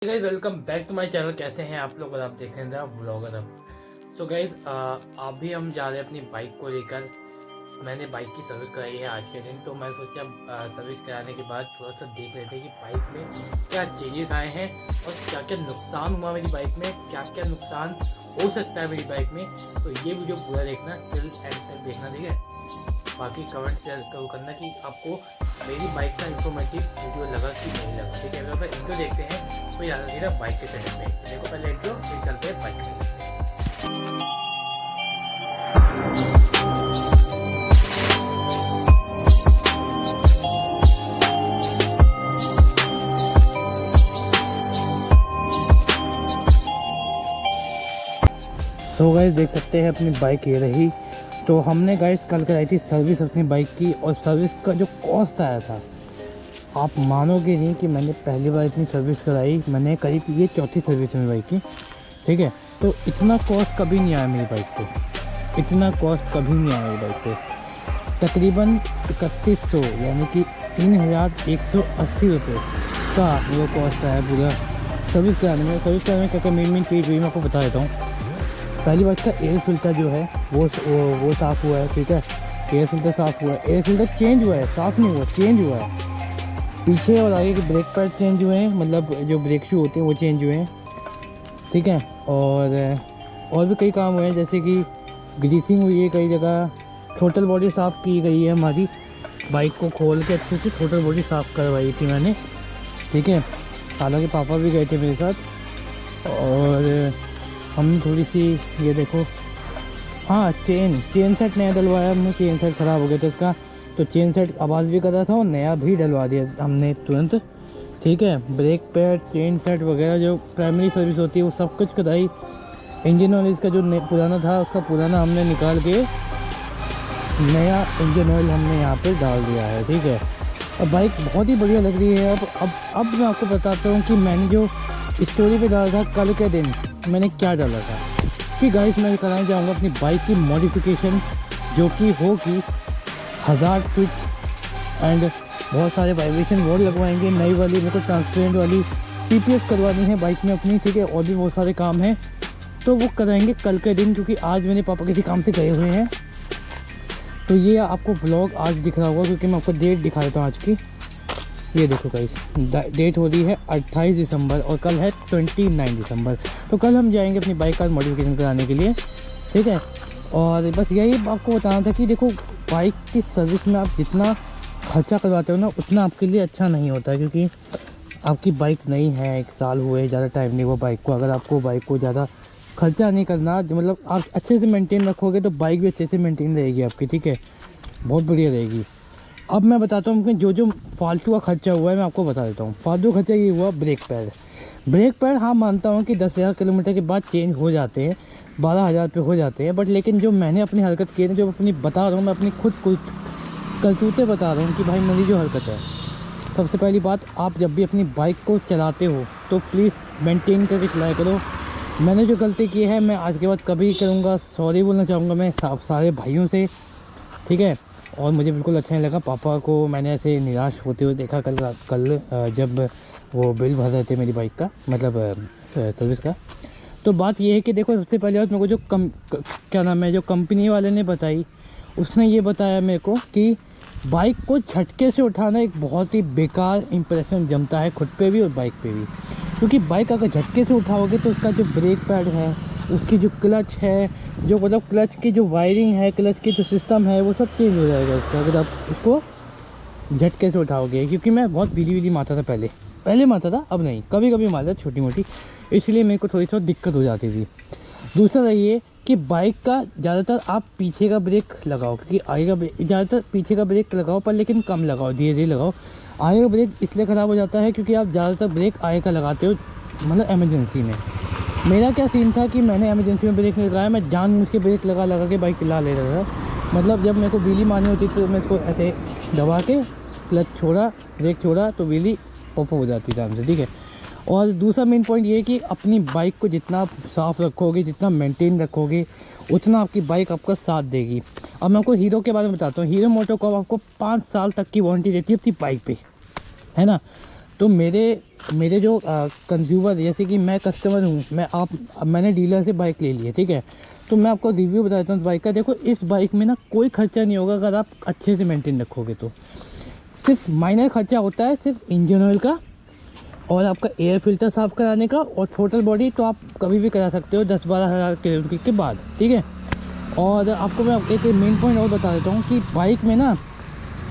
Guys welcome back to my channel. कैसे हैं आप लोग? और आप देख रहे हैं व्लॉगर अब। सो गाइज अभी हम जा रहे हैं अपनी बाइक को लेकर। मैंने बाइक की सर्विस कराई है आज के दिन, तो मैं सोचा सर्विस कराने के बाद थोड़ा सा देख लेते हैं कि बाइक में क्या चेंजेस आए हैं और क्या क्या नुकसान हुआ मेरी बाइक में, क्या क्या नुकसान हो सकता है मेरी बाइक में। तो ये वीडियो पूरा देखना, टिल एंड तक देखना, ठीक है। बाकी कमेंट शेयर करना कि आपको मेरी बाइक का इंफॉर्मेटिव वीडियो लगा कि नहीं लगा, ठीक है। अगर इंट्रो देखते हैं तो ज़्यादा सीधा बाइक के सेटअप पे देखो, पहले इंट्रो फिर चलते हैं बाइक के सेटअप पे। तो गाइस देख सकते हैं अपनी बाइक ये रही। तो हमने गाइस कल कराई थी सर्विस अपनी बाइक की, और सर्विस का जो कॉस्ट आया था आप मानोगे नहीं कि मैंने पहली बार इतनी सर्विस कराई। मैंने करीब ये चौथी सर्विस है मेरी बाइक की, ठीक है। तो इतना कॉस्ट कभी नहीं आया मेरी बाइक पे, इतना कॉस्ट कभी नहीं आया मेरी बाइक पे। तकरीबन 3100 यानी कि 3180 रुपये का वो कॉस्ट आया पूरा सर्विस कराने में। सर्विस कराने में क्या क्या मेन चीज़ हुई मैं आपको बता देता हूँ। पहली बात का एयर फिल्टर जो है वो साफ़ हुआ है, ठीक है। एयर फिल्टर साफ़ हुआ है, एयर फिल्टर चेंज हुआ है, साफ़ नहीं हुआ, चेंज हुआ है। पीछे और आगे के ब्रेक पैड चेंज हुए हैं, मतलब जो ब्रेक शू होते हैं वो चेंज हुए हैं, ठीक है। और भी कई काम हुए हैं, जैसे कि ग्रीसिंग हुई है कई जगह। टोटल बॉडी साफ़ की गई है हमारी, बाइक को खोल के अच्छे से टोटल बॉडी साफ़ करवाई थी मैंने, ठीक है। हालांकि पापा भी गए थे मेरे साथ, और हमने थोड़ी सी ये देखो, हाँ चेन सेट नया डलवाया हमने। चेन सेट ख़राब हो गया था इसका, तो चेन सेट आवाज़ भी कर रहा था और नया भी डलवा दिया हमने तुरंत, ठीक है। ब्रेक पैड, चेन सेट वगैरह जो प्राइमरी सर्विस होती है वो सब कुछ कराई। इंजन ऑयल इसका जो पुराना था उसका पुराना हमने निकाल के नया इंजन ऑयल हमने यहाँ पे डाल दिया है, ठीक है। अब बाइक बहुत ही बढ़िया लग रही है। अब मैं आपको बताता हूँ कि मैंने जो स्टोरी पे डाला था कल के दिन मैंने क्या डाला था कि गाइस मैं कराना चाहूँगा अपनी बाइक की मॉडिफिकेशन, जो कि होगी 1000 फीट एंड बहुत सारे वाइब्रेशन बोर्ड लगवाएंगे नई वाली। मेरे को ट्रांसपेरेंट वाली पीपीएस करवानी है बाइक में अपनी, ठीक है। और भी बहुत सारे काम हैं तो वो कराएंगे कल के दिन, क्योंकि आज मेरे पापा किसी काम से गए हुए हैं। तो ये आपको ब्लॉग आज दिख रहा होगा, क्योंकि मैं आपको डेट दिखा देता हूँ आज की। ये देखो गाइस, डेट हो रही है 28 दिसंबर और कल है 29 दिसंबर। तो कल हम जाएंगे अपनी बाइक का मॉडिफिकेशन कराने के लिए, ठीक है। और बस यही आपको बताना था कि देखो बाइक की सर्विस में आप जितना खर्चा करवाते हो ना उतना आपके लिए अच्छा नहीं होता है, क्योंकि आपकी बाइक नई है, 1 साल हुए, ज़्यादा टाइम नहीं हुआ बाइक को। अगर आपको बाइक को ज़्यादा खर्चा नहीं करना, मतलब आप अच्छे से मेंटेन रखोगे तो बाइक भी अच्छे से मेंटेन रहेगी आपकी, ठीक है, बहुत बढ़िया रहेगी। अब मैं बताता हूँ कि जो फालतू का खर्चा हुआ है मैं आपको बता देता हूँ। फालतू खर्चा ये हुआ ब्रेक पैड हाँ मानता हूँ कि 10,000 किलोमीटर के बाद चेंज हो जाते हैं, 12,000 पे हो जाते हैं, बट लेकिन जो मैंने अपनी हरकत की है, जो अपनी बता रहा हूँ मैं, अपनी खुद करतूतें बता रहा हूँ कि भाई मेरी जो हरकत है। सबसे पहली बात, आप जब भी अपनी बाइक को चलाते हो तो प्लीज़ मेंटेन करके चलाया करो। मैंने जो गलती की है मैं आज के बाद कभी करूँगा, सॉरी बोलना चाहूँगा मैं सारे भाइयों से, ठीक है। और मुझे बिल्कुल अच्छा नहीं लगा, पापा को मैंने ऐसे निराश होते हुए देखा कल जब वो बिल भर रहे थे मेरी बाइक का, मतलब सर्विस का। तो बात ये है कि देखो, सबसे पहले बात मेरे को जो क्या नाम है, जो कंपनी वाले ने बताई, उसने ये बताया मेरे को कि बाइक को झटके से उठाना एक बहुत ही बेकार इंप्रेशन जमता है खुद पे भी और बाइक पे भी। क्योंकि बाइक अगर झटके से उठाओगे तो उसका जो ब्रेक पैड है, उसकी जो क्लच है, जो मतलब क्लच की जो वायरिंग है, क्लच की जो सिस्टम है, वो सब चेंज हो जाएगा उसका, अगर आप उसको झटके से उठाओगे। क्योंकि मैं बहुत बिली मारता था, पहले मारता था, अब नहीं, कभी कभी मारता छोटी मोटी, इसलिए मेरे को थोड़ी सी दिक्कत हो जाती थी। दूसरा ये कि बाइक का ज़्यादातर आप पीछे का ब्रेक लगाओ, क्योंकि आगे का ब्रेक, ज़्यादातर पीछे का ब्रेक लगाओ पर लेकिन कम लगाओ, धीरे धीरे लगाओ। आगे का ब्रेक इसलिए ख़राब हो जाता है क्योंकि आप ज़्यादातर ब्रेक आगे का लगाते हो, मतलब एमरजेंसी में। मेरा क्या सीन था कि मैंने एमरजेंसी में ब्रेक नहीं लगाया, मैं जानबूझ के ब्रेक लगा के बाइक चला ले रहा था। मतलब जब मेरे को व्हीली मारनी होती तो मैं इसको ऐसे दबा के क्लच छोड़ा, ब्रेक छोड़ा, तो व्हीली पॉप हो जाती थी आराम से, ठीक है। और दूसरा मेन पॉइंट ये है कि अपनी बाइक को जितना आप साफ़ रखोगे, जितना मेंटेन रखोगे, उतना आपकी बाइक आपका साथ देगी। अब मैं आपको हीरो के बारे में बताता हूँ। हीरो मोटोकॉर्प आपको 5 साल तक की वारंटी देती है अपनी बाइक पे, है ना। तो मेरे मेरे जो कंज्यूमर, जैसे कि मैं कस्टमर हूँ, मैंने डीलर से बाइक ले ली है, ठीक है। तो मैं आपको रिव्यू बता देता हूँ बाइक का। देखो, इस बाइक में ना कोई खर्चा नहीं होगा अगर आप अच्छे से मेंटेन रखोगे तो। सिर्फ माइनर खर्चा होता है सिर्फ इंजन ऑयल का और आपका एयर फिल्टर साफ़ कराने का, और टोटल बॉडी तो आप कभी भी करा सकते हो 10-12 हज़ार किलोमीटर के बाद, ठीक है। और आपको मैं एक मेन पॉइंट और बता देता हूँ कि बाइक में ना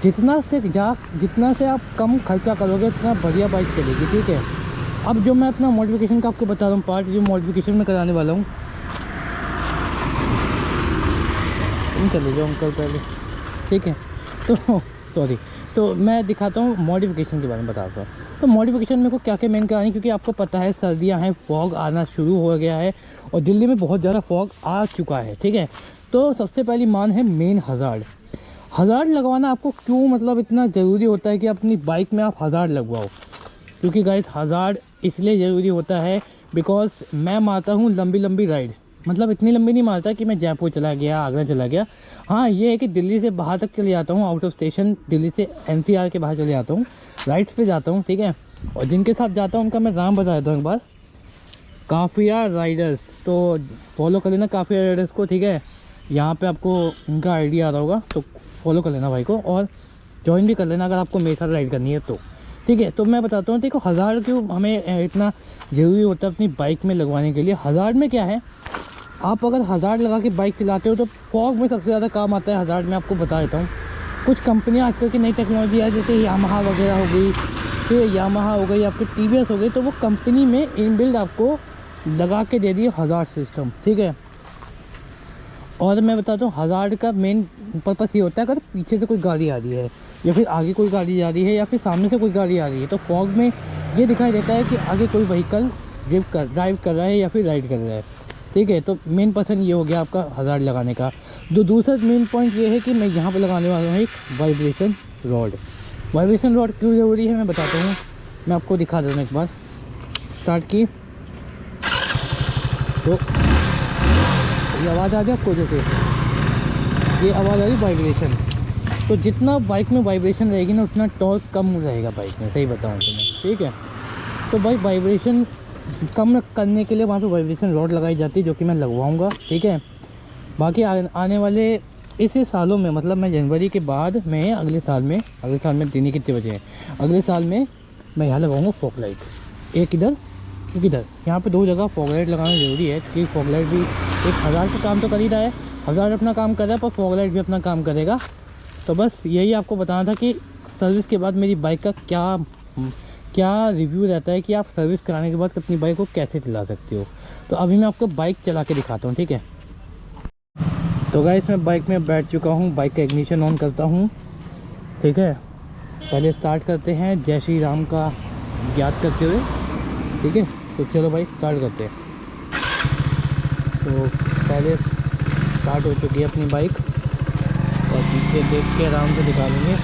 जितना से आप कम खर्चा करोगे उतना बढ़िया बाइक चलेगी, ठीक है। अब जो मैं अपना मॉडिफिकेशन का आपको बता रहा हूँ पार्ट, जो मॉडिफिकेशन में कराने वाला हूँ, चले जाओ अंकल पहले, ठीक है। तो सॉरी, तो मैं दिखाता हूँ मॉडिफिकेशन के बारे में बताता हूँ। तो मॉडिफिकेशन मेरे को क्या क्या मेन करानी, क्योंकि आपको पता है सर्दियाँ हैं, फॉग आना शुरू हो गया है और दिल्ली में बहुत ज़्यादा फॉग आ चुका है, ठीक है। तो सबसे पहली मान है मेन हज़ार्ड लगवाना आपको क्यों मतलब इतना ज़रूरी होता है कि अपनी बाइक में आप हज़ार्ड लगवाओ। क्योंकि गाइस हज़ार्ड इसलिए ज़रूरी होता है बिकॉज मैं मारता हूँ लंबी राइड, मतलब इतनी लंबी नहीं मारता कि मैं जयपुर चला गया, आगरा चला गया। हाँ, ये है कि दिल्ली से बाहर तक चले जाता हूँ, आउट ऑफ स्टेशन, दिल्ली से NCR के बाहर चले जाता हूँ, राइड्स पे जाता हूँ, ठीक है। और जिनके साथ जाता हूँ उनका मैं नाम बता देता हूँ एक बार, काफिया राइडर्स। तो फॉलो कर लेना काफिया राइडर्स को, ठीक है। यहाँ पे आपको उनका आइडिया आ रहा होगा, तो फॉलो कर लेना भाई को और ज्वाइन भी कर लेना अगर आपको मेरे साथ राइड करनी है तो, ठीक है। तो मैं बताता हूँ, देखो हज़ार्ड क्यों हमें इतना ज़रूरी होता है अपनी बाइक में लगवाने के लिए। हज़ार्ड में क्या है, आप अगर हज़ार्ड लगा के बाइक चलाते हो तो फॉग में सबसे ज़्यादा काम आता है हज़ार्ड में। आपको बता देता हूँ, कुछ कंपनियाँ आजकल की नई टेक्नोलॉजी है, जैसे यामाहा वगैरह हो गई, फिर यामाहा हो गई या फिर TVS हो गई, तो वो कंपनी में इनबिल्ड आपको लगा के दे दी है हज़ार्ड सिस्टम, ठीक है। और मैं बताता हूँ हज़ार्ड का मेन पर्पस ये होता है, अगर पीछे से कोई गाड़ी आ रही है या फिर आगे कोई गाड़ी जा रही है या फिर सामने से कोई गाड़ी आ रही है, तो फॉग में ये दिखाई देता है कि आगे कोई व्हीकल ड्राइव कर रहा है या फिर राइड कर रहा है, ठीक है। तो मेन पर्सन ये हो गया आपका हज़ार्ड लगाने का। जो दूसरा मेन पॉइंट ये है कि मैं यहाँ पर लगाने वाला हूँ एक वाइब्रेशन रॉड क्यों ज़रूरी है मैं बताता हूँ। मैं आपको दिखा देता हूँ एक बार, स्टार्ट की तो ये आवाज़ आ गया आपको, जैसे ये आवाज़ आ रही वाइब्रेशन। तो जितना बाइक में वाइब्रेशन रहेगी ना उतना टॉर्क कम रहेगा बाइक में, सही बताऊँ तो मैं, ठीक है। तो भाई वाइब्रेशन कम करने के लिए वहाँ पे वाइब्रेशन रॉड लगाई जाती है, जो कि मैं लगवाऊंगा, ठीक है। बाकी आने वाले इस सालों में, मतलब मैं जनवरी के बाद में अगले साल में दिन ही कितने बजे हैं, अगले साल में मैं यहाँ लगाऊंगा फॉग लाइट, एक इधर एक इधर। यहाँ पे 2 जगह फॉग लाइट लगाना ज़रूरी है, क्योंकि फॉग लाइट भी एक हज़ार्ड का काम तो कर ही रहा है, हज़ार्ड अपना काम कर रहा है, पर फॉग लाइट भी अपना काम करेगा। तो बस यही आपको बताना था कि सर्विस के बाद मेरी बाइक का क्या रिव्यू रहता है, कि आप सर्विस कराने के बाद अपनी बाइक को कैसे चला सकते हो। तो अभी मैं आपको बाइक चला के दिखाता हूँ, ठीक है। तो गाइस मैं बाइक में बैठ चुका हूँ, बाइक का इग्निशन ऑन करता हूँ, ठीक है। पहले स्टार्ट करते हैं जय श्री राम का याद करते हुए, ठीक है। तो चलो भाई स्टार्ट करते हैं। तो पहले स्टार्ट हो चुकी है अपनी बाइक, और पीछे देख के आराम से दिखा लेंगे।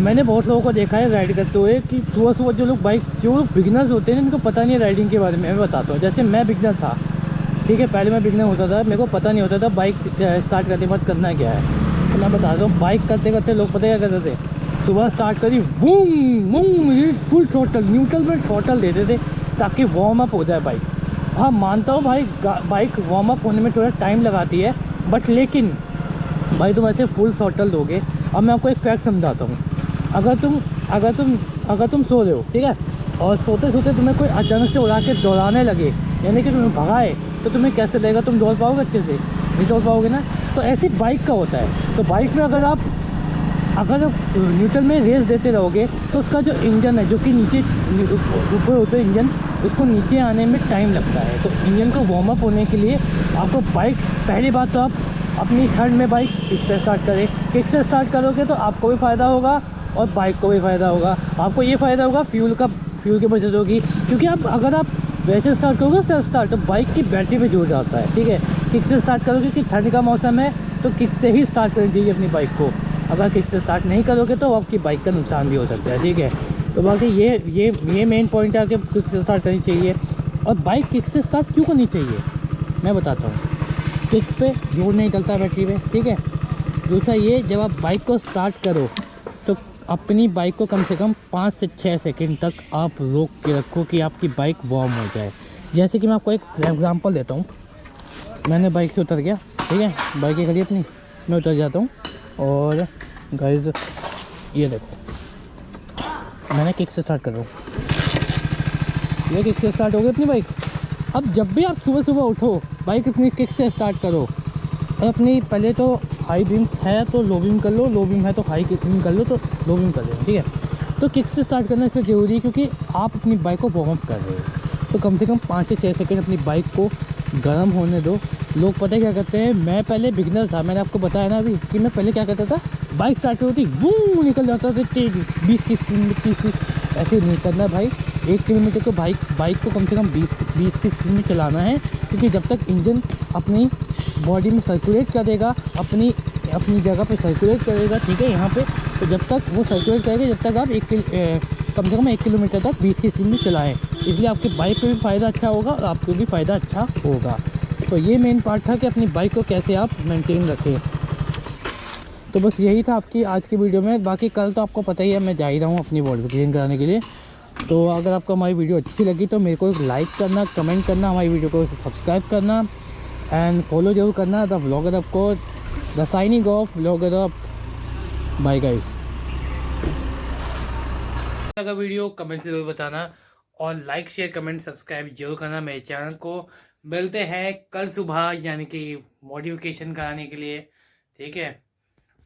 मैंने बहुत लोगों को देखा है राइड करते हुए कि सुबह जो लोग बिगिनर्स होते हैं इनको पता नहीं है राइडिंग के बारे में। मैं बताता हूँ, जैसे मैं बिगिनर था, ठीक है, पहले मैं बिगिनर होता था, मेरे को पता नहीं होता था बाइक स्टार्ट करने के बाद करना क्या है। तो मैं बताता हूँ, बाइक करते करते लोग पता क्या करते थे, सुबह स्टार्ट करी boom boom full throttle, neutral में थ्रॉटल देते थे ताकि वार्म अप हो जाए बाइक। हाँ मानता हूँ भाई, बाइक वार्म अप होने में थोड़ा टाइम लगाती है, बट लेकिन भाई तुम ऐसे फुल थ्रॉटल दोगे। अब मैं आपको एक फैक्ट समझाता हूँ, अगर तुम सो रहे हो, ठीक है, और सोते सोते तुम्हें कोई अचानक से उड़ा के दौड़ाने लगे, यानी कि तुम्हें भगाए, तो तुम्हें कैसे लगेगा, तुम दौड़ पाओगे अच्छे से? नहीं दौड़ पाओगे ना। तो ऐसे बाइक का होता है। तो बाइक में अगर न्यूट्रल में रेस देते रहोगे तो उसका जो इंजन है, जो कि नीचे ऊपर होता है इंजन, उसको नीचे आने में टाइम लगता है। तो इंजन को वार्म अप होने के लिए आपको बाइक, पहली बात तो आप अपनी ठंड में बाइक किक से स्टार्ट करें। किक से स्टार्ट करोगे तो आपको भी फ़ायदा होगा और बाइक को भी फ़ायदा होगा। आपको ये फ़ायदा होगा, फ्यूल की बचत होगी, क्योंकि अगर आप वैसे स्टार्ट करोगे सेल्फ स्टार्ट, तो बाइक की बैटरी पे जोर जाता है, ठीक है। किक से स्टार्ट करोगे कि ठंड का मौसम है तो किक से ही स्टार्ट करनी चाहिए अपनी बाइक को। अगर किक से स्टार्ट नहीं करोगे तो आपकी बाइक का नुकसान भी हो सकता है, ठीक है। तो बाकी ये मेन पॉइंट है कि किक से स्टार्ट करनी चाहिए। और बाइक किक से स्टार्ट क्यों करनी चाहिए मैं बताता हूँ। किक पे जोर नहीं डलता बैटरी पे, ठीक है। दूसरा ये, जब आप बाइक को स्टार्ट करो तो अपनी बाइक को कम से कम 5 से 6 सेकंड तक आप रोक के रखो कि आपकी बाइक वार्म हो जाए। जैसे कि मैं आपको एक एग्जांपल देता हूँ। मैंने बाइक से उतर गया, ठीक है, बाइक ही खड़ी अपनी, मैं उतर जाता हूँ और गाइस ये देखो मैंने किक से स्टार्ट कर रहा हूँ, ये किक से स्टार्ट हो गई अपनी बाइक। अब जब भी आप सुबह सुबह उठो बाइक अपनी किक से स्टार्ट करो और अपनी पहले तो हाई बीम है तो लो बीम कर लो, लो बीम है तो हाई बीम कर लो, तो लो बीम कर लो, ठीक है। तो किक से स्टार्ट करना इसलिए ज़रूरी है क्योंकि आप अपनी बाइक को वार्म अप कर रहे हो। तो कम से कम 5 से 6 सेकंड अपनी बाइक को गर्म होने दो। लोग पता है क्या करते हैं, मैं पहले बिगनर था, मैंने आपको बताया ना अभी कि मैं पहले क्या करता था, बाइक स्टार्ट होती वो निकल जाता था तेज 20 की स्पीड में, 30 की। ऐसे नहीं करना भाई, 1 किलोमीटर को बाइक को कम से कम 20 की स्पीड में चलाना है। क्योंकि जब तक इंजन अपनी बॉडी में सर्कुलेट करेगा, अपनी जगह पे सर्कुलेट करेगा, ठीक है, यहाँ पे, तो जब तक वो सर्कुलेट करेगा जब तक आप कम से कम 1 किलोमीटर तक 20 की स्पीड में चलाएँ। इसलिए आपके बाइक पे भी फ़ायदा अच्छा होगा और आपको भी फ़ायदा अच्छा होगा। तो ये मेन पार्ट था कि अपनी बाइक को कैसे आप मेंटेन रखें। तो बस यही था आपकी आज की वीडियो में। बाकी कल तो आपको पता ही है मैं जा ही रहा हूँ अपनी बॉडी कराने के लिए। तो अगर आपको हमारी वीडियो अच्छी लगी तो मेरे को लाइक करना, कमेंट करना, हमारी वीडियो को सब्सक्राइब करना एंड फॉलो जरूर करना द व्लॉगर अप को, the signing off vlogger up. Bye guys. अगर वीडियो कमेंट से जरूर बताना और लाइक शेयर कमेंट सब्सक्राइब जरूर करना मेरे चैनल को। मिलते हैं कल सुबह यानी कि मॉडिफिकेशन कराने के लिए, ठीक है।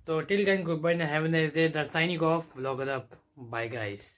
तो till then good bye, have a nice day, the signing off vlogger up. Bye guys.